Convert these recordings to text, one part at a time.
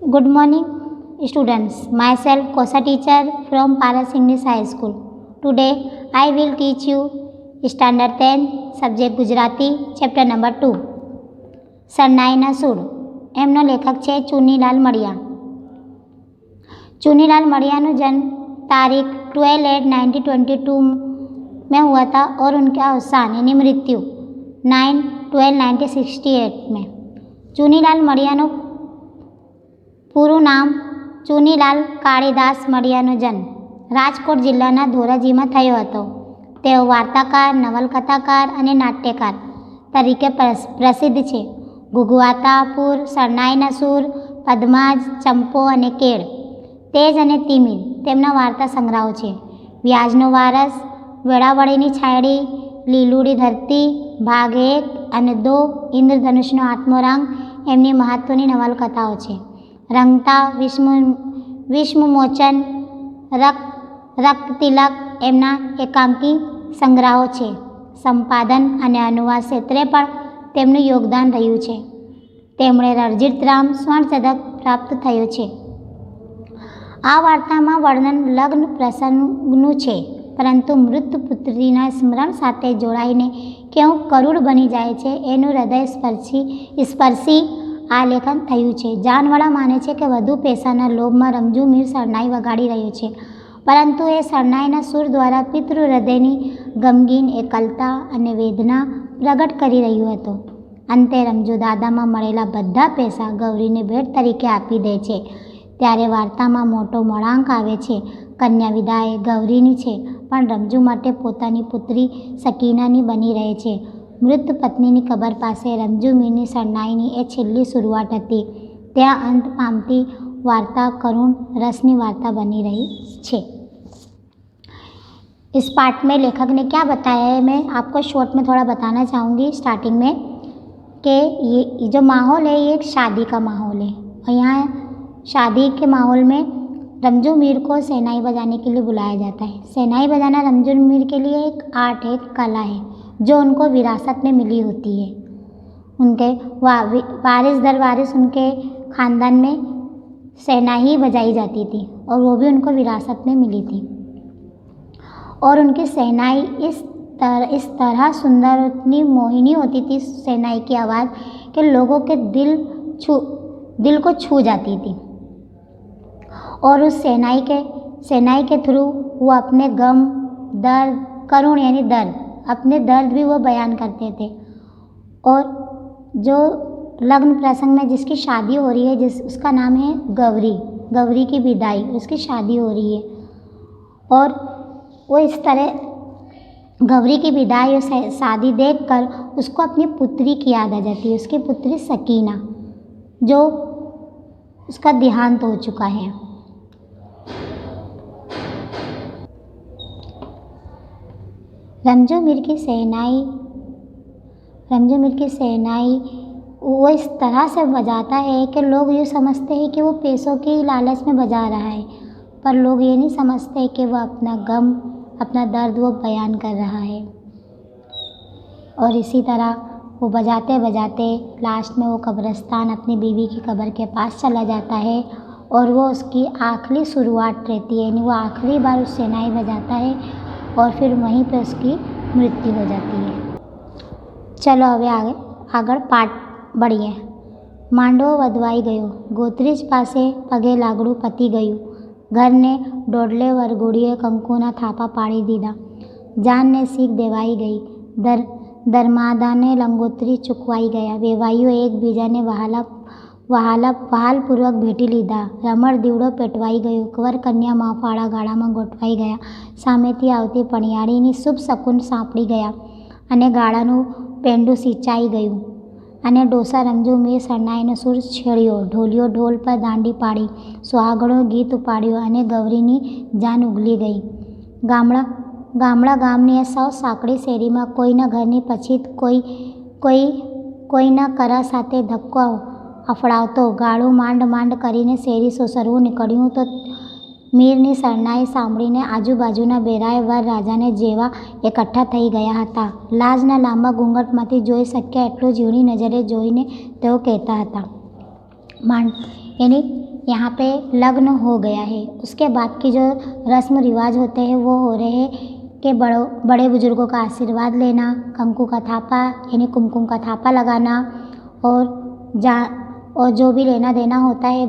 Good morning, students. Myself, Kosa teacher from Paras English High School. Today, I will teach you Standard 10, Subject Gujarati, Chapter number 2. શરણાઈના સૂર. એમનો લેખક છે ચુનીલાલ મડિયા. चुनीलाल मडियानो जन्म तारीख 12/8/1922 में हुआ था और उनका अवसान यानी मृत्यु 9/12/1968 में. चुनीलाल मडियानो પૂરું નામ ચુનીલાલ કાળીદાસ મડિયાનો જન્મ રાજકોટ જિલ્લાના ધોરાજીમાં થયો હતો. તેઓ વાર્તાકાર, નવલકથાકાર અને નાટ્યકાર તરીકે પ્રસિદ્ધ છે. ઘુઘવાતા, શરણાઈના સૂર, પદ્માજ, ચંપો અને કેળ, તેજ અને તિમિર તેમના વાર્તા સંગ્રહો છે. વ્યાજનો વારસ, વેળાવળીની છાયડી, લીલુડી ધરતી, ભાગ 1 અને 2, ઇન્દ્રધનુષનો 8મો રંગ એમની મહત્વની નવલકથાઓ છે. રંગતા, વિશ્વમોચન, રક્તતિલક એમના એકાંકી સંગ્રહો છે. સંપાદન અને અનુવાદ ક્ષેત્રે પણ તેમનું યોગદાન રહ્યું છે. તેમણે રણજીતરામ સ્વર્ણચંદ્રક પ્રાપ્ત થયો છે. આ વાર્તામાં વર્ણન લગ્ન પ્રસંગનું છે, પરંતુ મૃત પુત્રીના સ્મરણ સાથે જોડાઈને કેવું કરુણ બની જાય છે એનું હૃદય સ્પર્શી આલેખન થયું છે. જાનવાળા માને છે કે વધુ પૈસાના લોભમાં રમજુ મીર શરણાઈ વગાડી રહ્યો છે, પરંતુ એ શરણાઈના સૂર દ્વારા પિતૃ હૃદયની ગમગીન એકલતા અને વેદના પ્રગટ કરી રહ્યું હતું. અંતે રમજુ દાદામાં મળેલા બધા પૈસા ગૌરીને ભેટ તરીકે આપી દે છે. ત્યારે વાર્તામાં મોટો વળાંક આવે છે. કન્યા વિદાય ગૌરીની છે, પણ રમજુ માટે પોતાની પુત્રી સકીનાની બની રહે છે. મૃત પત્નીની કબર પાસે રમજુ મીરની શરણાઈની એ છેલ્લી શરૂઆત હતી. ત્યાં અંત પામતી वार्ता करुण रसनी वार्ता बनी रही है। इस पार्ट में लेखक ने क्या बताया है मैं आपको शॉर्ट में थोड़ा बताना चाहूँगी स्टार्टिंग में कि ये जो माहौल है ये एक शादी का माहौल है और यहाँ शादी के माहौल में रमजू मीर को शहनाई बजाने के लिए बुलाया जाता है। शहनाई बजाना रमजू मीर के लिए एक आर्ट है, एक कला है जो उनको विरासत में मिली होती है। उनके वारिस दर वारिस उनके ख़ानदान में शहनाई बजाई जाती थी और वो भी उनको विरासत में मिली थी। और उनकी शहनाई इस तरह सुंदर इतनी मोहिनी होती थी शहनाई की आवाज़ कि लोगों के दिल को छू जाती थी। और उस शहनाई के थ्रू वो अपने गम, दर्द, करुण यानी दर्द, अपने दर्द भी वो बयान करते थे। और जो लग्न प्रसंग में जिसकी शादी हो रही है उसका नाम है गौरी की विदाई, उसकी शादी हो रही है और वो इस तरह गौरी की विदाई और शादी देखकर उसको अपनी पुत्री की याद आ जाती है, उसकी पुत्री सकीना जो उसका देहांत हो चुका है। रमजू मीर की शहनाई वो इस तरह से बजाता है कि लोग ये समझते हैं कि वो पैसों की लालच में बजा रहा है, पर लोग ये नहीं समझते कि वो अपना गम, अपना दर्द वो बयान कर रहा है। और इसी तरह वो बजाते बजाते लास्ट में वो कब्रिस्तान अपनी बीवी की कब्र के पास चला जाता है और वो उसकी आखिरी शुरुआत रहती है, यानी वो आखिरी बार उस शहनाई बजाता है और फिर वहीं पे उसकी मृत्यु हो जाती है। चलो હવે આગળ પાઠ बढ़िए। માંડવો વધવાઈ ગયો, ગોત્રીજ પાસે પગે લાગડું પતી ગયું, ઘરને દોડલે વરઘોડીએ કંકુના થાપા પાડી દીધા, જાનને શીખ દેવાઈ ગઈ, દરમાદાને લંગોતરી ચૂકવાઈ ગયા, વેવાઈઓ એકબીજાને વહાલપૂર્વક ભેટી લીધા, રમણ દીવડો પેટવાઈ ગયો, કવર કન્યા માફાળા ગાળામાં ગોઠવાઈ ગયા, સામેથી આવતી પણિયાળીની શુભ શકુન સાંપડી ગયા અને ગાળાનું પેંડું સિંચાઈ ગયું અને ડોસા રમજુ મીર શરણાઈનો સૂર છેડ્યો, ઢોલિયો ઢોલ પર દાંડી પાડી, સુહાગણો ગીત ઉપાડ્યો અને ગૌરીની જાન ઉગલી ગઈ। ગામની સૌ સાંકડી શેરીમાં કોઈના ઘરની પછી કોઈના કરા સાથે ધક્કો અફડાવતો ગાળું માંડ કરીને શેરી સોસરવું નીકળ્યું તો મીરની શરણાઈ સાંભળીને આજુબાજુના બેરાએ વર રાજાને જેવા એકઠા થઈ ગયા હતા। લાજના લાંબા ઘૂંઘટમાંથી જોઈ શક્યા એટલું ઝીણી નજરે જોઈને તેઓ કહેતા હતા, यहाँ पे लग्न हो गया है। उसके बाद की जो रस्म रिवाज होते हैं वो हो रहे हैं कि बड़े बुजुर्गों का आशीर्वाद लेना, कंकु का थापा यानी कुमकुम का थापा लगाना, और जो भी लेना देना होता है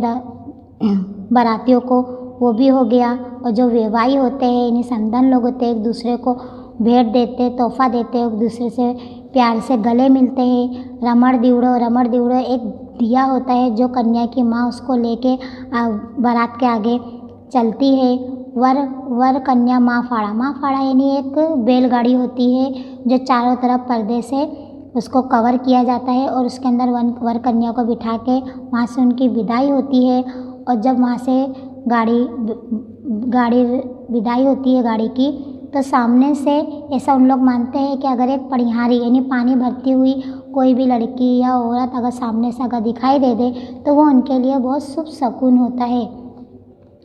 बारातियों को वो भी हो गया। और जो वेवाई होते हैं यानी संतान लोग होते हैं, एक दूसरे को भेंट देते, तोहफा देते, एक दूसरे से प्यार से गले मिलते हैं। रमण दिवड़ो एक दिया होता है जो कन्या की माँ उसको लेके बारात के आगे चलती है। वर कन्या माँ फाड़ा यानी एक बैलगाड़ी होती है जो चारों तरफ पर्दे से उसको कवर किया जाता है और उसके अंदर वर कन्या को बिठा के वहाँ से उनकी विदाई होती है। और जब वहाँ से गाड़ी विदाई होती है गाड़ी की, तो सामने से ऐसा उन लोग मानते हैं कि अगर एक पनिहारी यानी पानी भरती हुई कोई भी लड़की या औरत अगर सामने से अगर दिखाई दे दे तो वो उनके लिए बहुत शुभ शकुन होता है,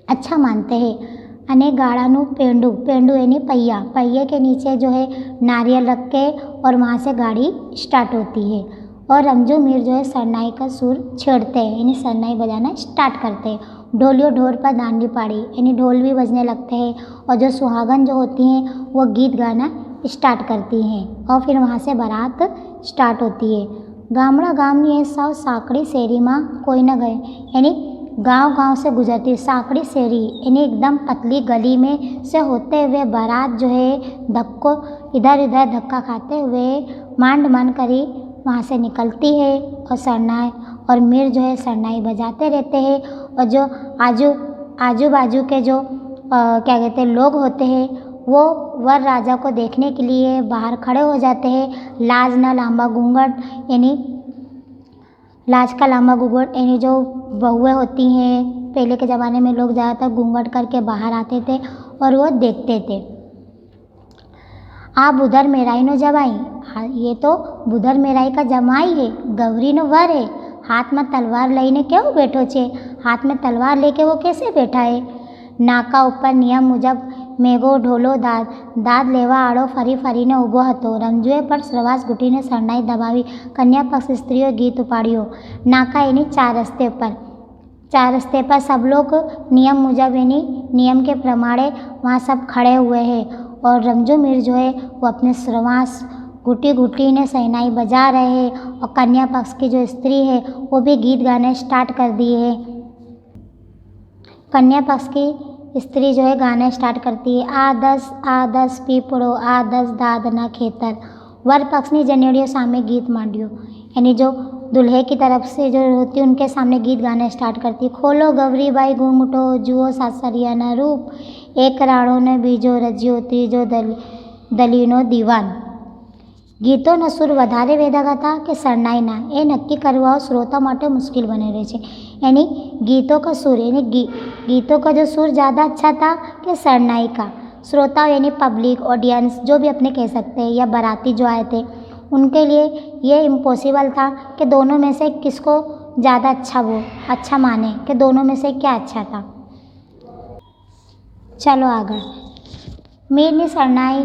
अच्छा मानते हैं। अने गाड़ानु पेंडू यानी पहिए के नीचे जो है नारियल रख के और वहाँ से गाड़ी स्टार्ट होती है। और रमजू मीर जो है सरनाई का सुर छेड़ते हैं यानी सरनाई बजाना स्टार्ट करते हैं। ढोलियों ढोर पर दांडी पाड़ी यानी ढोल भी बजने लगते हैं। और जो सुहागन जो होती हैं वो गीत गाना स्टार्ट करती हैं और फिर वहाँ से बारात स्टार्ट होती है। गामड़ा गामनी है सब साकड़ी शेरी माँ कोई न गए यानी गांव से गुजरती साकड़ी शेरी यानी एकदम पतली गली में से होते हुए बारात जो है इधर उधर धक्का खाते हुए मांड करी वहाँ से निकलती है। और सरनाई और मीर जो है सरनाई बजाते रहते हैं। और जो आजू बाजू के जो क्या कहते हैं लोग होते हैं वो वर राजा को देखने के लिए बाहर खड़े हो जाते हैं। लाज का लांबा घूंघट यानी जो बहुएं होती हैं, पहले के ज़माने में लोग ज़्यादातर घूंघट करके बाहर आते थे और वो देखते थे। आ बुधर मेराई नो जमाई, ये तो बुधर मेराई का जमाई है, गौरी नो वर है। हाथ में तलवार लईने क्यों बैठो छे, हाथ में तलवार लेके वो कैसे बैठा है। नाका ऊपर नियम मुजब मेघो ढोलो दाद लेवा आड़ो फरीने ઊભો હતો। રમજુએ પર શ્રવાસ ઘૂંટીને શરણાઈ દબાવી कन्या पक्ष स्त्रियों गीत उपाड़ियो। नाका यानी चार रस्ते पर सब लोग नियम मुजब यानी नियम के प्रमाणे वहाँ सब खड़े हुए हैं। और रमजू मीर जो है वो अपने श्रवास घुटी ने शहनाई बजा रहे हैं। और कन्या पक्ष की जो स्त्री है वो भी गीत गाने स्टार्ट कर दिए हैं। कन्या पक्ष की स्त्री जो है गाना स्टार्ट करती है। आ दस पीपड़ो आ दस दादना खेतर। वर पक्ष ने जनेड़ियों सामने गीत मांडियो यानी जो दुल्हे की तरफ से जो होती है उनके सामने गीत गाना स्टार्ट करती है। खोलो गौरी बाई घूंघटो जुओ सासरिया न रूप, एक राणो ने बीजो रजियो तीजो दलीनो दीवान। ગીતોનો સુર વધારે વેદાગ હતા કે શરણાઈના એ નક્કી કરવા શ્રોતા માટે મુશ્કેલ બની રહે છે। यानी गीतों का सुर यानी गीतों का जो सुर ज़्यादा अच्छा था कि शरणाई का। श्रोता यानी पब्लिक ऑडियंस जो भी अपने कह सकते हैं या बाराती जो आए थे उनके लिए ये इम्पॉसिबल था कि दोनों में से किसको ज़्यादा अच्छा माने कि दोनों में से क्या अच्छा था। चलो आगे। मीरनी शरणाई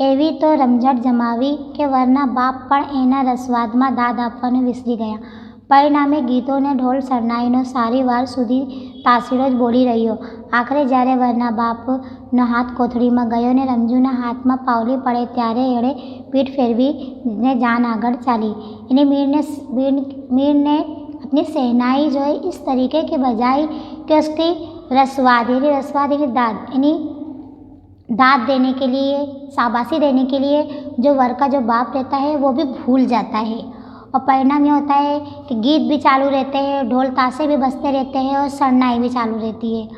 એવી તો રમઝટ જમાવી કે વરના બાપ પણ એના રસવાદમાં દાદ આપવાનું વિસરી ગયા। પરિણામે ગીતોને ઢોલ શરણાઈનો સારી વાર સુધી તાસીરો જ બોલી રહ્યો। આખરે જ્યારે વરના બાપનો હાથ કોથળીમાં ગયો ને રમજુના હાથમાં પાવલી પડે ત્યારે એણે પીઠ ફેરવીને જાન આગળ ચાલી। यानी मीर ने अपनी शहनाई जो है इस तरीके की बजाई कि उसकी रसवाद यानी दाद देने के लिए, शाबाशी देने के लिए जो वर का जो बाप रहता है वो भी भूल जाता है। और परिणाम ये होता है कि गीत भी चालू रहते हैं, ढोल ताशे भी बजते रहते हैं और शरणाई भी चालू रहती है।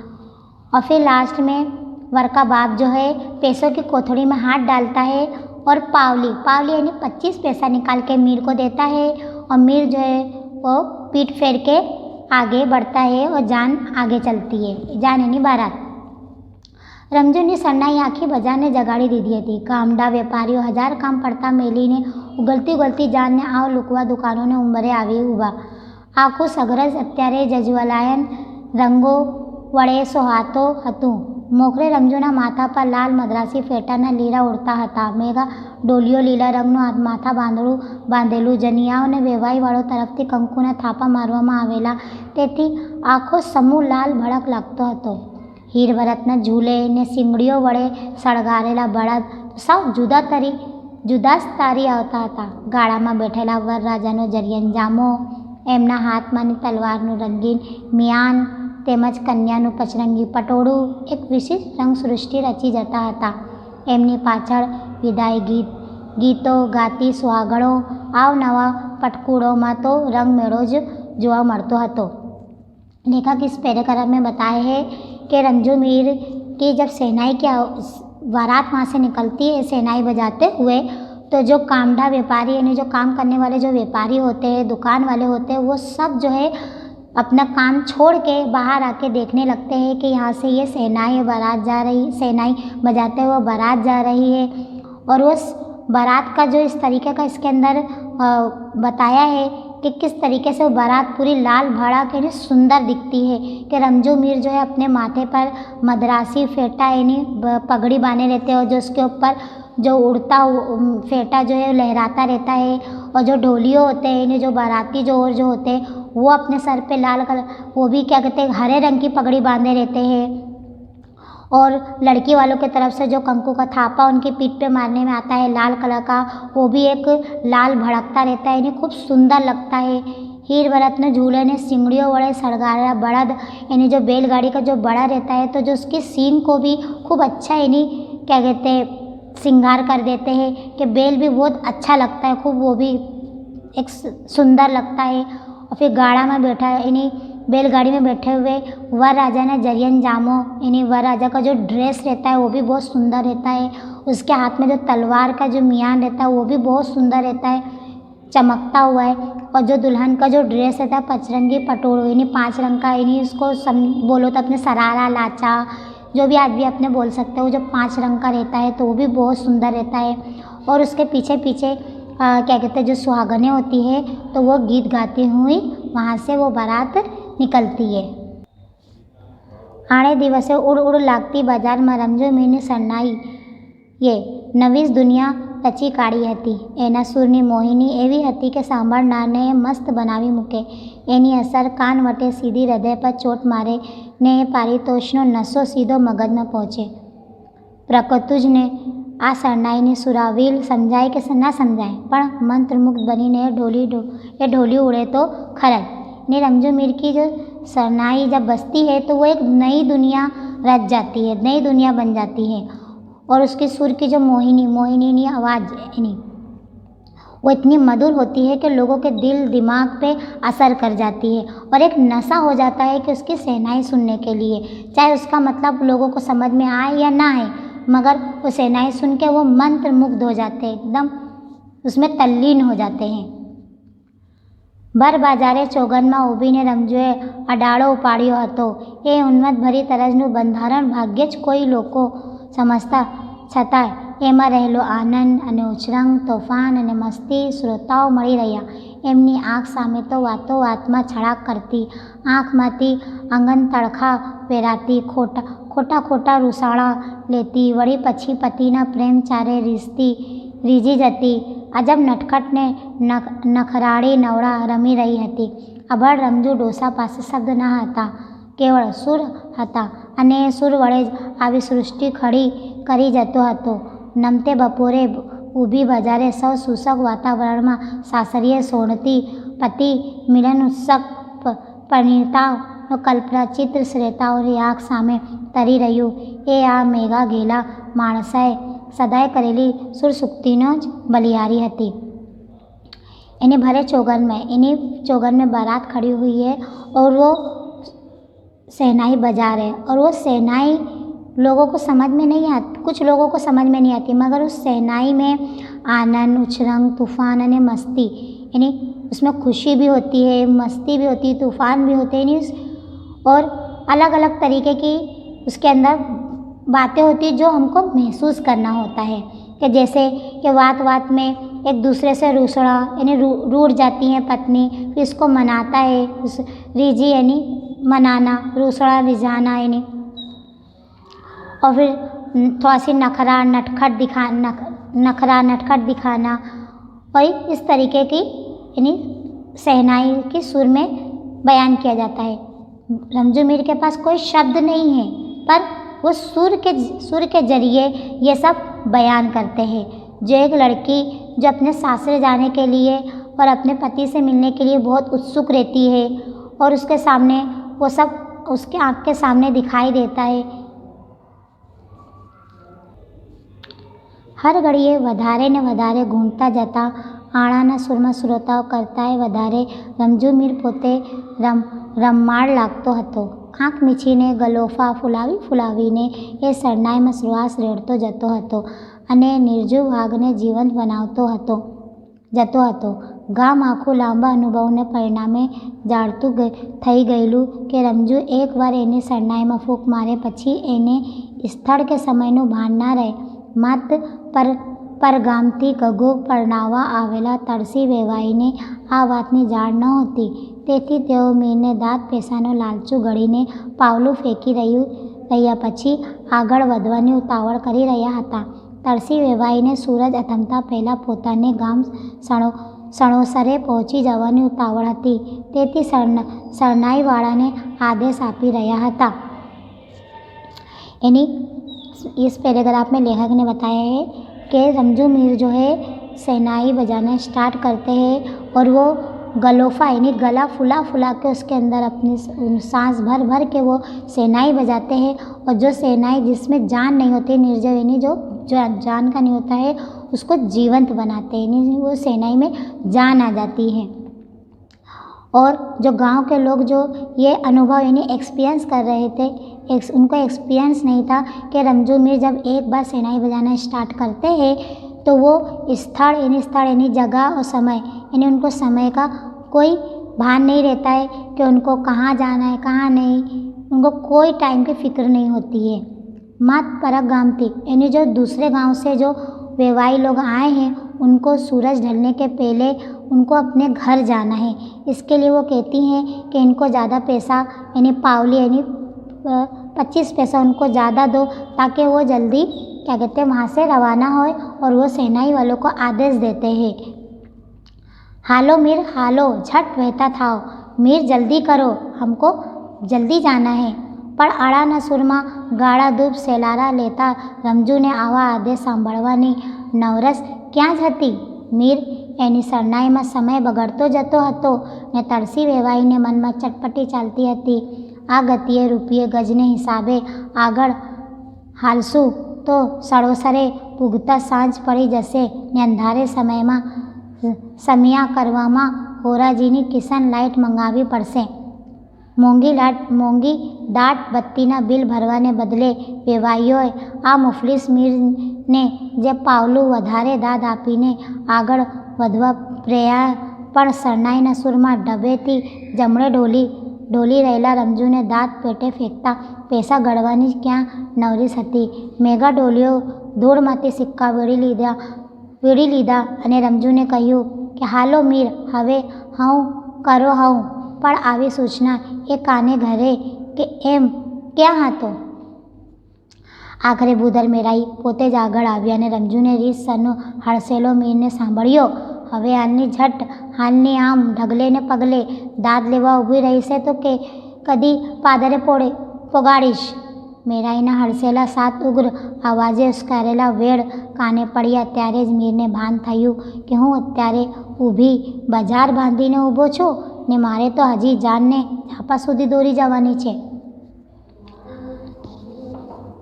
और फिर लास्ट में वर का बाप जो है पैसों की कोथड़ी में हाथ डालता है और पावली यानी 25 पैसा निकाल के मीर को देता है। और मीर जो है वो पीठ फेर के आगे बढ़ता है और जान आगे चलती है। जान यानी बारात। रमजूनी शरणाई आँखी बजाने जगाड़ी दीधी थी। गामडा वेपारीओ हजार काम पड़ता मेलीने उगलती जान ने आव लूकवा दुकानों ने उंबरे आवी उभा। आखू सगरज अत्यारे जजवलायन रंगो वड़े सोहातो हतुं। મોખરે રમજોના માથા પર લાલ મદ્રાસી ફેટાના લીરા ઉડતા હતા. મેઘા ડોલીઓ લીલા રંગનું માથા બાંધેલું, જનિયાઓને વેવાઈવાળો તરફથી કંકુના થાપા મારવામાં આવેલા, તેથી આખો સમૂહ લાલ ભડક લાગતો હતો. હીરભરતના ઝૂલે ને શીંગડીઓ વડે સળગારેલા બળદ સાવ જુદા જ તારી આવતા હતા. ગાળામાં બેઠેલા વરરાજાનો જરિયનજામો, એમના હાથમાંની તલવારનું રંગીન મિયાન તેમજ કન્યાનું પચરંગી પટોળું એક વિશિષ્ટ રંગસૃષ્ટિ રચી જતા હતા. એમની પાછળ વિદાય ગીતો ગાતી સુહાગણો આવનવા पटकूड़ों तो रंग मेड़ो जोवा मरतो हतो। लेखक इस पैराग्राफ में बताए हैं कि रंजू मीर की जब सेनाई की बारात वहाँ से निकलती है सेनाई बजाते हुए, तो जो कामडा व्यापारी यानी जो काम करने वाले जो व्यापारी होते हैं, दुकान वाले होते हैं, वो सब जो है अपना काम छोड़ के बाहर आके देखने लगते हैं कि यहाँ से ये सेनाई बारात जा रही, सेनाई बजाते हुए बारात जा रही है। और उस बारात का जो इस तरीके का इसके अंदर बताया है कि किस तरीके से वो बारात पूरी लाल भड़क यानी सुंदर दिखती है कि रंजू मीर जो है अपने माथे पर मद्रासी फेटा यानी पगड़ी बांधे रहते हैं और जो उसके ऊपर जो उड़ता फेटा जो है लहराता रहता है, और जो ढोलियों होते हैं यानी जो बाराती जो होते हैं वो अपने सर पे लाल कलर, वो भी क्या कहते हैं हरे रंग की पगड़ी बांधे रहते हैं। और लड़की वालों की तरफ से जो कंकु का थापा उनकी पीठ पे मारने में आता है लाल कलर का, वो भी एक लाल भड़कता रहता है यानी खूब सुंदर लगता है। हीर भरत ने झूले ने सिंगड़ियों वड़े सड़गारा बड़द यानी जो बैलगाड़ी का जो बड़ा रहता है, तो जो उसकी सींग को भी खूब अच्छा यानी क्या कहते हैं श्रृंगार कर देते हैं कि बैल भी बहुत अच्छा लगता है, खूब वो भी एक सुंदर लगता है। और फिर गाड़ा में बैठा यानी बैलगाड़ी में बैठे हुए वर राजा ने जरियन जामो यानी वर राजा का जो ड्रेस रहता है वो भी बहुत सुंदर रहता है। उसके हाथ में जो तलवार का जो मियान रहता है वो भी बहुत सुंदर रहता है, चमकता हुआ है। और जो दुल्हन का जो ड्रेस रहता है पचरंगी पटोड़ो यानी 5 रंग का, यानी उसको बोलो तो अपने सरारा लाचा जो भी आदमी अपने बोल सकते हो, जो 5 रंग का रहता है तो वो भी बहुत सुंदर रहता है। और उसके पीछे पीछे क्या कहते हैं जो सुहागनें होती है तो वो गीत गाती हुई वहाँ से वो बारात निकलती है। आड़े दिवसे उड़ उड़ लागती बजार में रंजू मीરની શરણાઈ ये નવી જ દુનિયા રચી કાઢી હતી। એના સૂરની મોહિની એવી હતી કે સાંભળનારને એ મસ્ત બનાવી મૂકે। એની અસર કાન વટે સીધી હૃદય પર ચોટ મારે ને એ પારિતોષનો નશો સીધો મગજમાં પહોંચે। પ્રકૃતુજને આ શરણાઈની સુરાવીલ સમજાય કે ના સમજાય, પણ મંત્રમુગ્ધ બનીને ઢોલી ઉડે તો ખરા જ। ने रंजू मीर की जो शरणाई जब बसती है तो वो एक नई दुनिया रच जाती है, नई दुनिया बन जाती है। और उसके सुर की जो मोहिनी आवाज़ यानी वो इतनी मधुर होती है कि लोगों के दिल दिमाग पे असर कर जाती है और एक नशा हो जाता है कि उसकी शहनाई सुनने के लिए, चाहे उसका मतलब लोगों को समझ में आए या ना आए, मगर वो शहनाई सुन के वो मंत्र मुग्ध हो जाते हैं, एकदम उसमें तल्लीन हो जाते हैं। भर बाजारे ચોગનમાં ઊભીને રમજોએ અડાળો ઉપાડ્યો હતો। એ ઉન્મત્ત ભરી તરજનું બંધારણ ભાગ્યે જ કોઈ લોકો સમજતા, છતાં એમાં રહેલો આનંદ અને ઉછરંગ, તોફાન અને મસ્તી શ્રોતાઓ મળી રહ્યા। એમની આંખ સામે તો વાતો વાતમાં છળાક કરતી, આંખમાંથી આંગન તડખા વેરાતી, ખોટા રૂસાળા લેતી, વળી પછી પતિના પ્રેમ ચારે રીઝી જતી। અજબ નટખટ ને નખરાળી નવડા રમી રહી હતી। અભળ રમજુ ડોસા પાસે શબ્દ ન હતા, કેવળ સુર હતા અને એ સુર વડે જ આવી સૃષ્ટિ ખડી કરી જતો હતો। નમતે બપોરે ઊભી બજારે સૌ સુસક વાતાવરણમાં સાસરીએ સોણતી પતિ મિલન ઉત્સક પરિણીતાઓ કલ્પના ચિત્ર શ્રેતાઓની આંખ સામે તરી રહ્યું એ આ મેઘા ઘેલા માણસાએ સદાય કરેલી સુરસુક્તિનો જ બલિહારી હતી। इन्हें भरे चौगन में बारात खड़ी हुई है और वो शहनाई बजा रहे हैं, और वो शहनाई लोगों को समझ में नहीं आती, कुछ लोगों को समझ में नहीं आती, मगर उस शहनाई में आनंद, उछरंग, तूफान यानी मस्ती, यानी उसमें खुशी भी होती है, मस्ती भी होती है, तूफान भी होते हैं, और अलग अलग तरीके की उसके अंदर बातें होती है जो हमको महसूस करना होता है। कि जैसे कि वात में एक दूसरे से रूसड़ा यानी रूठ जाती हैं पत्नी, फिर इसको मनाता है, उस रिझी यानी मनाना, रूसड़ा रिझाना यानी। और फिर थोड़ा सी नखरा नटखट दिखाना, और इस तरीके की यानी शहनाई के सुर में बयान किया जाता है। रमजू मीर के पास कोई शब्द नहीं है, पर वो सुर के जरिए ये सब बयान करते हैं। जो एक लड़की जो अपने सासरे जाने के लिए और अपने पति से मिलने के लिए बहुत उत्सुक रहती है, और उसके सामने वो सब उसके आँख के सामने दिखाई देता है। हर घड़ीએ વધારે ને વધારે ઘૂંટતા જતા આણાના સુરમાં સુરોતાઓ કરતાંય વધારે રમઝુ મીર પોતે રમમાળ લાગતો હતો. આંખ મીચીને ગલોફા ફુલાવીને એ શરણાઈમાં શ્વાસ રેડતો જતો હતો અને નિર્જીવ વાઘને જીવંત બનાવતો જતો હતો. ગામ આખું લાંબા અનુભવને પરિણામે જાણતું થઈ ગયેલું કે રમઝુ એકવાર એની શરણાઈમાં ફૂંક મારે પછી એને સ્થળ કે સમયનું ભાન ના રહે. માત્ર પરગામથી ગગો પરણાવવા આવેલા તળસી વેવાઈને આ વાતની જાણ નહોતી. તેથી તેઓ મીરને દાંત પેસાનો લાલચું ગળીને પાવલું ફેંકી રહ્યા પછી આગળ વધવાની ઉતાવળ કરી રહ્યા હતા. તળસી વેવાઈને સૂરજ અથમતા પહેલાં પોતાને ગામ સણોસરે પહોંચી જવાની ઉતાવળ હતી. તેથી શરણાઈવાળાને આદેશ આપી રહ્યા હતા. इस पैराग्राफ में लेखक ने बताया है कि रमज़ू मीर जो है शहनाई बजाना स्टार्ट करते हैं और वो गलोफा यानी गला फुला के उसके अंदर अपनी सांस भर के वो शहनाई बजाते हैं. और जो शहनाई जिसमें जान नहीं होती, निर्जीव यानी जो जान का नहीं होता है, उसको जीवंत बनाते हैं, यानी वो शहनाई में जान आ जाती है. और जो गांव के लोग जो ये अनुभव यानी एक्सपीरियंस कर रहे थे, उनको एक्सपीरियंस नहीं था कि रमज़ू मीर जब एक बार शहनाई बजाना स्टार्ट करते हैं तो वो स्थल यानी जगह और समय यानी उनको समय का कोई भान नहीं रहता है कि उनको कहाँ जाना है कहाँ नहीं, उनको कोई टाइम की फ़िक्र नहीं होती है. मात परक गांव थी यानी जो दूसरे गांव से जो वेवाई लोग आए हैं उनको सूरज ढलने के पहले उनको अपने घर जाना है. इसके लिए वो कहती हैं कि इनको ज़्यादा पैसा यानी पावली यानी 25 पैसा उनको ज़्यादा दो ताकि वो जल्दी क्या कहते हैं वहाँ से रवाना हो. और वो शहनाई वालों को आदेश देते हैं, हालो मीर हालो, झट बहता थाओ, मीर जल्दी करो, हमको जल्दी जाना है. પણ આળાના સુરમાં ગાળા ધૂપ સેલારા લેતા રમઝુને આવા આદેશ સાંભળવાની નવરસ ક્યાં જ હતી. મીર એની શરણાઈમાં સમય બગડતો જતો હતો ને તળસી વેવાઈને મનમાં ચટપટી ચાલતી હતી. આ ગતિએ રૂપિયે ગજને હિસાબે આગળ હાલશું તો સળોસરે પૂગતા સાંજ પડી જશે ને અંધારે સમયમાં સમિયા કરવામાં હોરાજીની કિશન લાઇટ મંગાવવી પડશે. મોંઘી દાટ બત્તીના બિલ ભરવાને બદલે વેવાઈઓએ આ મુફલિસ મીરને જે પાવલું વધારે દાદ આપીને આગળ વધવા પ્રેયા, પણ શરણાઈના સૂરમાં ઢબેથી જમણે ઢોલી રહેલા રમઝુને દાંત પેટે ફેંકતા પૈસા ગળવાની ક્યાં નવરીસ હતી. મેઘા ડોલીઓ ધૂળમાંથી સિક્કા વીડી લીધા અને રમઝુને કહ્યું કે હાલો મીર, હવે હું કરો હું. પણ આવી સૂચના એ કાને ઘરે કે એમ ક્યાં હતો. આખરે ભૂધર મેરાઈ પોતે જ આગળ આવ્યા અને રમઝુને રીતસરનો હડસેલો મીરને સાંભળ્યો. હવે હાલની આમ ઢગલે ને પગલે દાદ લેવા ઊભી રહીશે તો કે કદી પાદરે પોગાડીશ. મેરાઈના હડસેલા સાત ઉગ્ર અવાજે ઉશ્કેરાયેલા વેડ કાને પડ્યા ત્યારે જ મીરને ભાન થયું કે હું અત્યારે ઊભી બજાર બાંધીને ઊભો છું ને મારે તો હજી જાનને ઝાપા સુધી દોરી જવાની છે.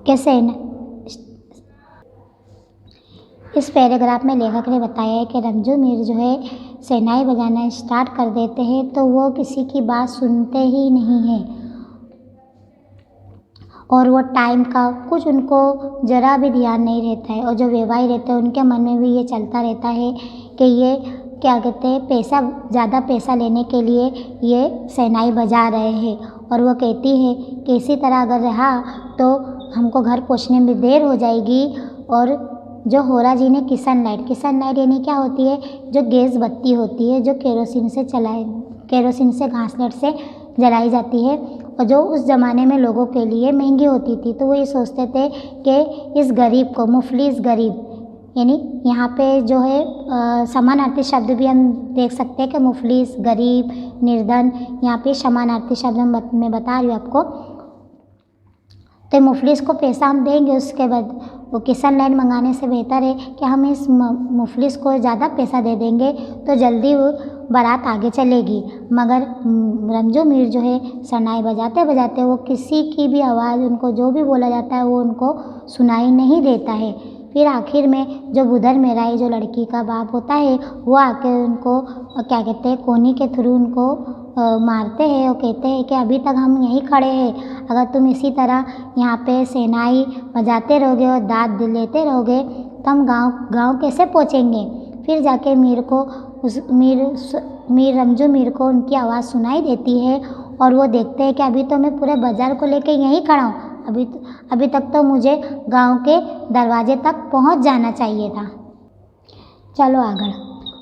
कैसे न इस पैराग्राफ में लेखक ने बताया है कि रमज़ू मीर जो है शहनाई बजाना स्टार्ट कर देते हैं तो वो किसी की बात सुनते ही नहीं हैं और वो टाइम का कुछ उनको ज़रा भी ध्यान नहीं रहता है. और जो वेवाई रहते हैं उनके मन में भी ये चलता रहता है कि ये क्या कहते हैं ज़्यादा पैसा लेने के लिए ये शहनाई बजा रहे हैं. और वो कहती है कि इसी तरह अगर रहा तो हमको घर पहुंचने में देर हो जाएगी. और जो होरा जी ने किशन लाइट यानी क्या होती है, जो गैस बत्ती होती है जो केरोसिन से घासलेट से जलाई जाती है. और जो उस ज़माने में लोगों के लिए महंगी होती थी। तो वो ये सोचते थे कि इस गरीब को, मुफलिस गरीब, यानी यहाँ पे जो है समानार्थी शब्द भी हम देख सकते हैं कि मुफलिस, गरीब, निर्धन, यहाँ पे समानार्थी शब्द मैं बता रही हूँ आपको। तो मुफलिस को पैसा हम देंगे, उसके बाद वो किशन लाइन मंगाने से बेहतर है कि हम इस मुफलिस को ज़्यादा पैसा दे देंगे तो जल्दी वो बारात आगे चलेगी। मगर रमजू मीर जो है शहनाई बजाते बजाते वो किसी की भी आवाज़, उनको जो भी बोला जाता है वो उनको सुनाई नहीं देता है। फिर आखिर में जो बुधर मेहराई, जो लड़की का बाप होता है, वो आके उनको क्या कहते हैं, कोनी के थ्रू उनको मारते हैं और कहते हैं कि अभी तक हम यहीं खड़े हैं, अगर तुम इसी तरह यहाँ पे शहनाई बजाते रहोगे और दाद लेते रहोगे तो हम गांव कैसे पहुँचेंगे। फिर जाके मीर रमजू मीर को उनकी आवाज़ सुनाई देती है और वो देखते हैं कि अभी तो मैं पूरे बाज़ार को लेके यहीं खड़ा हूँ, अभी तक तो मुझे गांव के दरवाजे तक पहुंच जाना चाहिए था। चलो आगळ।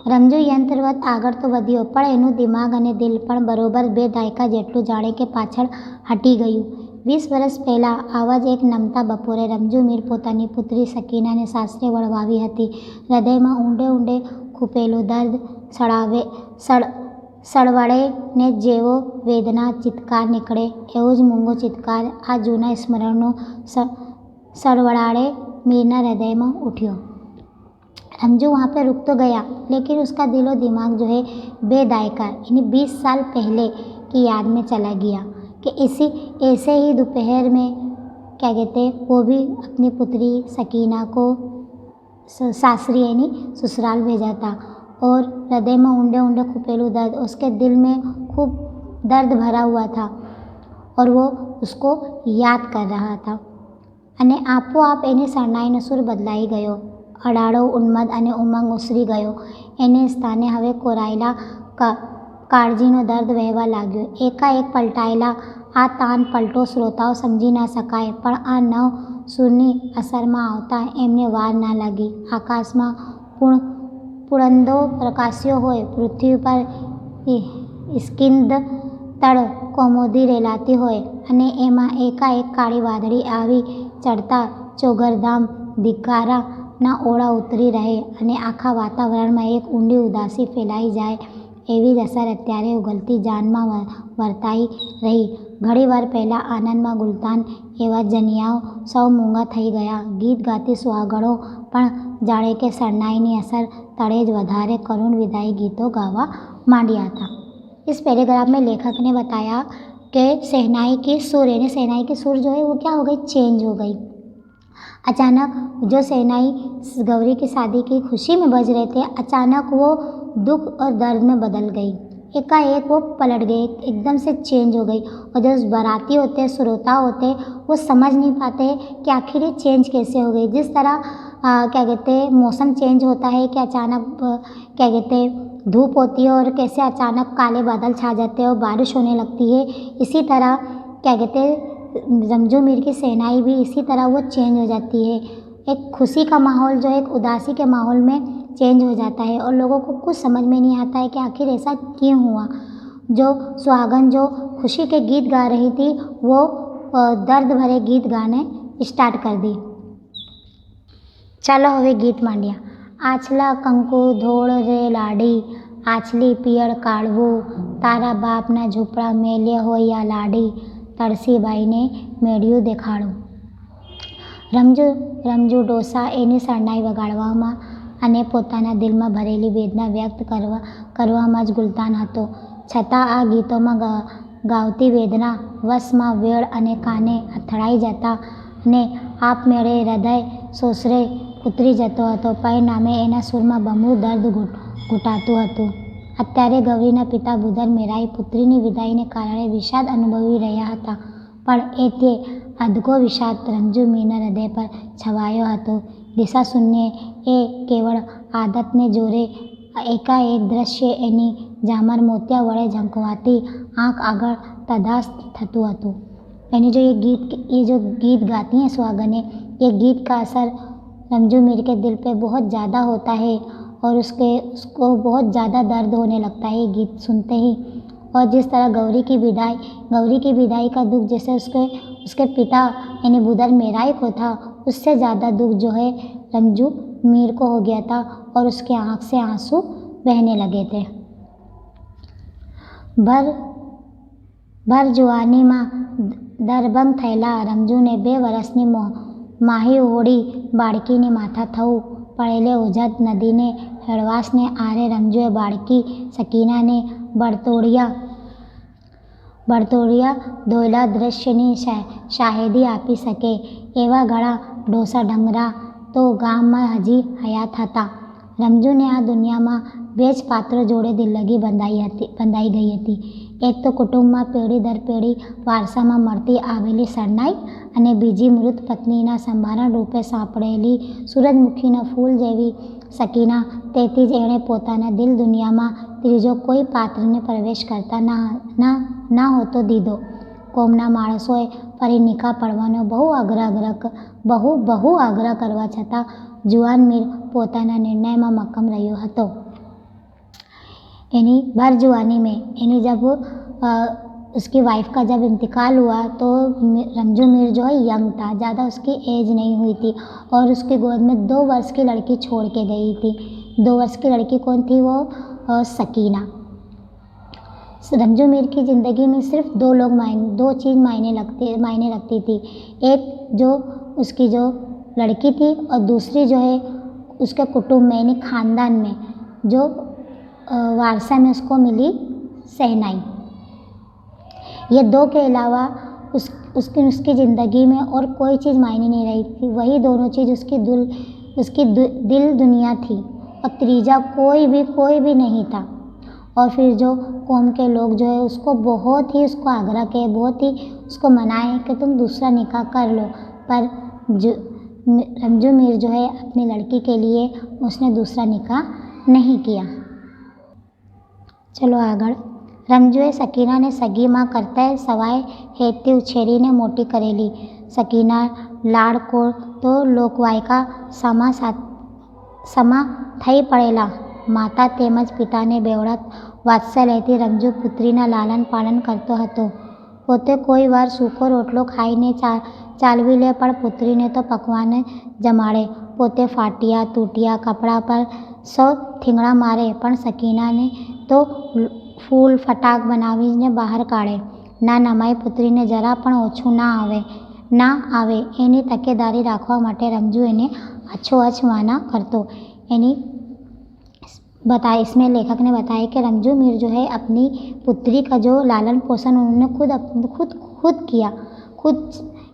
રમજુ યંત્રવત આગળ તો વધ્યો પણ એનું દિમાગ અને દિલ પણ બરોબર 2 દાયકા જેટલું જાણે કે પાછળ હટી ગયું। 20 વર્ષ પહેલાં આવા જ એક નમતા બપોરે રમજુ મીર પોતાની પુત્રી સકીનાને સાસરે વળવાવી હતી। હૃદયમાં ઊંડે ઊંડે ખૂપેલું દર્દ સળવળે ને જેવો વેદના ચિત્કાર નીકળે એવો જ મૂંગો ચિત્કાર આ જૂના સ્મરણનો સળવળાળે मीरना हृदय में उठ्यो। रमजू वहाँ पे रुक तो गया, लेकिन उसका दिलो दिमाग जो है बेदायका यानी 20 साल पहले की याद में चला गया कि ऐसे ही दोपहर में क्या कहते हैं, वो भी अपनी पुत्री सकीना को सासरी यानी ससुराल भेजा था और हृदय में ऊंडे ऊंडे खुपेलू दर्द, उसके दिल में खूब दर्द भरा हुआ था और वो उसको याद कर रहा था। અને આપોઆપ એની શરણાઈનો સૂર બદલાઈ ગયો। અડાડો, ઉન્મદ અને ઉમંગ ઉસરી ગયો। એને સ્થાને હવે કોરાયેલા કાળજીનો દર્દ વહેવા લાગ્યો। એકાએક પલટાયેલા આ તાન પલટો શ્રોતાઓ સમજી ના શકાય, પણ આ નવ સૂરની અસરમાં આવતા એમને વાર ના લાગી। આકાશમાં પુળંદો પ્રકાશ્યો હોય, પૃથ્વી પર સ્કિંદ તળ કોમોદી રેલાતી હોય અને એમાં એકાએક કાળી વાદળી આવી ચડતા ચોગરધામ ધિક્કારાના ઓળા ઉતરી રહે અને આખા વાતાવરણમાં એક ઊંડી ઉદાસી ફેલાઈ જાય એવી જ અસર અત્યારે ઉગલતી જાનમાં વર્તાઈ રહી। ઘણીવાર પહેલાં આનંદમાં ગુલતાન એવા જનિયાઓ સૌ મૂંગા થઈ ગયા। ગીત ગાતી સુહાગણો પણ જાણે કે શરણાઈની અસર તળે જ વધારે કરુણ વિદાય ગીતો ગાવા માંડ્યા હતા। इस पैराग्राफ में लेखक ने बताया कि शहनाई की सुर यानी शहनाई की सुर जो है वो क्या हो गई, चेंज हो गई। अचानक जो शहनाई गौरी की शादी की खुशी में बज रहे थे, अचानक वो दुख और दर्द में बदल गई। एकाएक वो पलट गई, एकदम से चेंज हो गई। और जो बाराती होते हैं, श्रोता होते हैं, वो समझ नहीं पाते कि आखिर ये चेंज कैसे हो गई। जिस तरह क्या कहते हैं मौसम चेंज होता है कि अचानक क्या कहते हैं धूप होती है और कैसे अचानक काले बादल छा जाते हैं और बारिश होने लगती है, इसी तरह क्या कहते हैं रमजू मीर की शहनाई भी इसी तरह वो चेंज हो जाती है। एक खुशी का माहौल जो एक उदासी के माहौल में चेंज हो जाता है और लोगों को कुछ समझ में नहीं आता है कि आखिर ऐसा क्यों हुआ। जो सुहागन जो खुशी के गीत गा रही थी वो दर्द भरे गीत गाने स्टार्ट कर दी। ચાલો હવે ગીત માંડ્યા। આછલા કંકુ ધોળ રે લાડી, આછલી પિયળ કાળવું, તારા બાપના ઝૂંપડા મેલે હોયા લાડી, તરસીબાઈને મેળ્યું દેખાડું। રમજુ ડોસા એની શરણાઈ વગાડવામાં અને પોતાના દિલમાં ભરેલી વેદના વ્યક્ત કરવામાં જ ગુલતાન હતો। છતાં આ ગીતોમાં ગાવતી વેદના વશમાં વેળ અને કાને અથડાઈ જતા અને આપમેળે હૃદય સોસરે ઉતરી જતો હતો। પરિણામે એના સૂરમાં બમણું દર્દ ઘૂંટાતું હતું। અત્યારે ગૌરીના પિતા બુધર મેરાઈ પુત્રીની વિદાયને કારણે વિષાદ અનુભવી રહ્યા હતા, પણ તે અધગો વિષાદ રમજુ મીરના હૃદય પર છવાયો હતો। દિશા શૂન્ય એ કેવળ આદતને જોરે એકાએક દ્રશ્ય એની જામર મોતિયા વડે ઝંખવાતી આંખ આગળ તદાસ્ત થતું હતું। यानी जो गीत गाती हैं सुहागनें, ये गीत का असर रमजू मीर के दिल पे बहुत ज़्यादा होता है और उसको बहुत ज़्यादा दर्द होने लगता है ये गीत सुनते ही। और जिस तरह गौरी की विदाई का दुख जैसे उसके पिता यानी बुधर मेराई को था, उससे ज़्यादा दुख जो है रंजू मीर को हो गया था और उसके आँख से आंसू बहने लगे थे। भर जुआनी माँ दरबंग थैला रंजूने 2 વર્ષની માહી ઓળી બાળકીની માથા થવું પડેલે ઉજત નદીને હેડવાસને આરે રંજુએ બાળકી સકીનાને બળતોડિયા ધોયેલા દૃશ્યની શાહેદી આપી શકે એવા ઘણા ડોસા ઢંગરા તો ગામમાં હજી હયાત હતા। રંજુને આ દુનિયામાં 2 જ પાત્રો જોડે દિલ્લગી બંધાઈ ગઈ હતી। એક તો કુટુંબમાં પેઢી દર પેઢી વારસામાં મળતી આવેલી શરણાઈ અને બીજી મૃત પત્નીના સંભારણ રૂપે સાંપડેલી સૂરજમુખીના ફૂલ જેવી સકીના। તેથી જ એણે પોતાના દિલ દુનિયામાં ત્રીજો કોઈ પાત્રને પ્રવેશ કરતા ના હોતો દીધો। કોમના માણસોએ ફરી નિકાહ પડવાનો બહુ આગ્રહ કરવા છતાં જુવાન મીર પોતાના निर्णयમાં મક્કમ રહ્યો હતો। यानी भर जुआनी में यानी जब उसकी वाइफ का जब इंतकाल हुआ तो रंजू मीर जो है यंग था, ज़्यादा उसकी एज नहीं हुई थी और उसके गोद में 2 वर्ष की लड़की छोड़ के गई थी। 2 वर्ष की लड़की कौन थी? वो सकीना। रंजू मीर की ज़िंदगी में सिर्फ 2 चीज़ मायने रखती थी। एक जो उसकी जो लड़की थी और दूसरी जो है उसके कुटुंब में यानी ख़ानदान में जो वारसा में उसको मिली शहनाई। ये 2 के अलावा उसकी ज़िंदगी में और कोई चीज़ मायने नहीं रही थी। वही दोनों चीज़ उसकी दिल दुनिया थी और तीजा कोई भी नहीं था। और फिर जो कौम के लोग जो है उसको बहुत ही उसको आग्रह किए, बहुत ही उसको मनाए कि तुम दूसरा निकाह कर लो, पर रंजू मीर जो है अपनी लड़की के लिए उसने दूसरा निकाह नहीं किया। चलो આગળ। રંજુએ સકીનાને સગી માં કરતા સવાય હેતથી ઉછેરીને મોટી કરેલી। સકીના લાડકો તો લોકવાયકા સમા થઈ પડેલા માતા તેમજ પિતાને બેવડા વાત્સલ્યથી રંજુ પુત્રીના લાલન પાલન કરતો હતો। પોતે કોઈ વાર સૂકો રોટલો ખાઈને ચાલવી લે પણ પુત્રીને તો પકવાન જમાડે। પોતે ફાટ્યા તૂટ્યા કપડા પર 100 થીંગડા મારે પણ સકીનાને તો ફૂલ ફટાક બનાવીને બહાર કાઢે। ના નમાઈ પુત્રીને જરા પણ ઓછું ના આવે એની તકેદારી રાખવા માટે રંજુ એને અછોઅછ માના કરતો। इसमें लेखक ने बताया कि रंजू मीर जो है अपनी पुत्री का जो लालन पोषण उन्होंने खुद किया।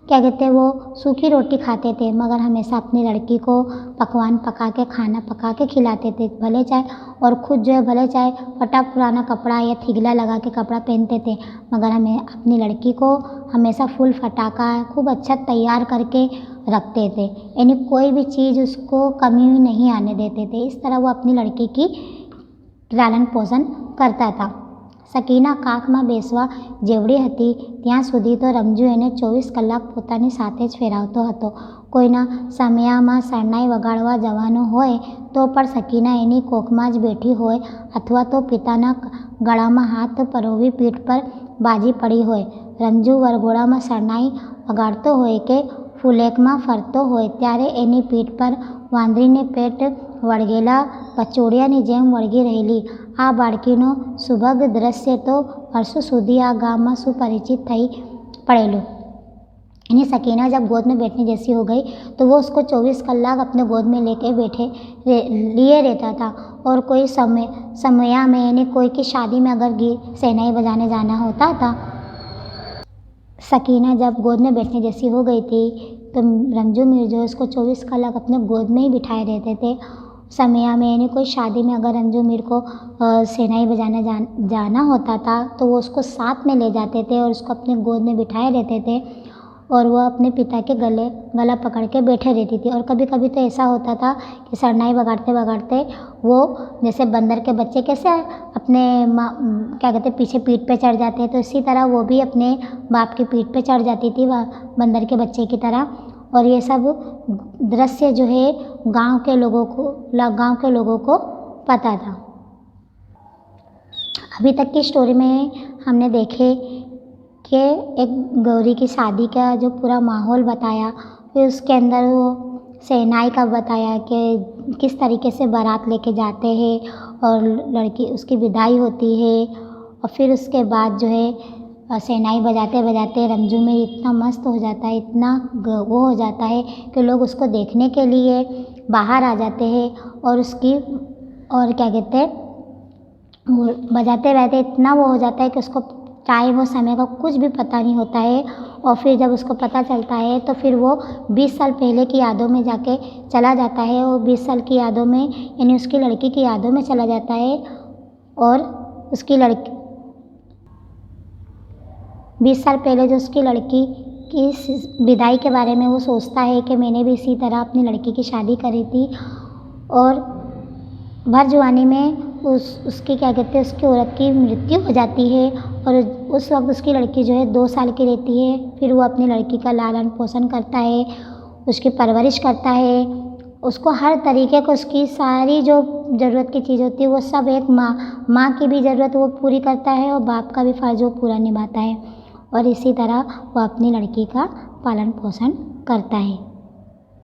क्या कहते हैं, वो सूखी रोटी खाते थे मगर हमेशा अपनी लड़की को पकवान पका के खाना पका के खिलाते थे, भले चाहे, और खुद जो है भले चाहे फटा पुराना कपड़ा या थिगला लगा के कपड़ा पहनते थे मगर हमें अपनी लड़की को हमेशा फूल फटाका खूब अच्छा तैयार करके रखते थे। यानी कोई भी चीज़ उसको कमी नहीं आने देते थे। इस तरह वो अपनी लड़की की लालन पोषण करता था। સકીના કાખમાં બેસવા જેવડી હતી ત્યાં સુધી તો રંજુ એને 24 કલાક પોતાની સાથે જ ફેરવતો હતો। કોઈના સમયામાં શરણાઈ વગાડવા જવાનું હોય તો પણ સકીના એની કોખમાં જ બેઠી હોય અથવા તો પિતાના ગળામાં હાથ પરોવી પીઠ પર બાજી પડી હોય। રંજુ વરઘોડામાં શરણાઈ વગાડતો હોય કે ફુલેકમાં ફરતો હોય ત્યારે એની પીઠ પર વાંદરીને પેટ વળગેલા પચોડિયાની જેમ વળગી રહેલી આ બાળકીનો સુભગ દ્રશ્ય તો વર્ષો સુધી આ ગામમાં સુપરિચિત થઈ पड़ेलू। यानी सकीना जब गोद में बैठने जैसी हो गई तो वो उसको 24 कलाक अपने गोद में लेके लिए रहता था। और कोई समया में यानी कोई की शादी में अगर शहनाई बजाने जाना होता था, सकीना जब गोद में बैठने जैसी हो गई थी तो रंजू मीर जो उसको 24 कलाक अपने गोद में ही बिठाए रहते थे। समया में यानी कोई शादी में अगर रंजू मीर को शहनाई बजाने जाना होता था तो वो उसको साथ में ले जाते थे और उसको अपने गोद में बिठाए रहते थे और वह अपने पिता के गला पकड़ के बैठे रहती थी। और कभी कभी तो ऐसा होता था कि शहनाई बगाड़ते वो जैसे बंदर के बच्चे कैसे अपने क्या कहते पीछे पीठ पे चढ़ जाते हैं, तो इसी तरह वो भी अपने बाप की पीठ पे चढ़ जाती थी बंदर के बच्चे की तरह। और ये सब दृश्य जो है गांव के लोगों को पता था। अभी तक की स्टोरी में हमने देखे कि एक गौरी की शादी का जो पूरा माहौल बताया, फिर उसके अंदर वो शहनाई का बताया कि किस तरीके से बारात लेके जाते हैं और लड़की उसकी विदाई होती है। और फिर उसके बाद जो है शहनाई बजाते बजाते रंजू में इतना मस्त हो जाता है, इतना वो हो जाता है कि लोग उसको देखने के लिए बाहर आ जाते हैं। और उसकी और क्या कहते हैं, वो बजाते बजाते इतना वो हो जाता है कि उसको टाइम और समय का कुछ भी पता नहीं होता है। और फिर जब उसको पता चलता है तो फिर वो 20 साल पहले की यादों में जाके चला जाता है। वो 20 साल की यादों में यानी उसकी लड़की की यादों में चला जाता है। और उसकी लड़की 20 साल पहले जो उसकी लड़की की विदाई के बारे में वो सोचता है कि मैंने भी इसी तरह अपनी लड़की की शादी करी थी। और भर जवानी में उसकी क्या कहते हैं, उसकी औरत की मृत्यु हो जाती है। और उस वक्त उसकी लड़की जो है 2 साल की रहती है। फिर वो अपनी लड़की का लालन पोषण करता है, उसकी परवरिश करता है, उसको हर तरीके को उसकी सारी जो ज़रूरत की चीज़ होती है वो सब एक माँ की भी ज़रूरत वो पूरी करता है और बाप का भी फ़र्ज़ वो पूरा निभाता है। और इसी तरह वो अपनी लड़की का पालन पोषण करता है।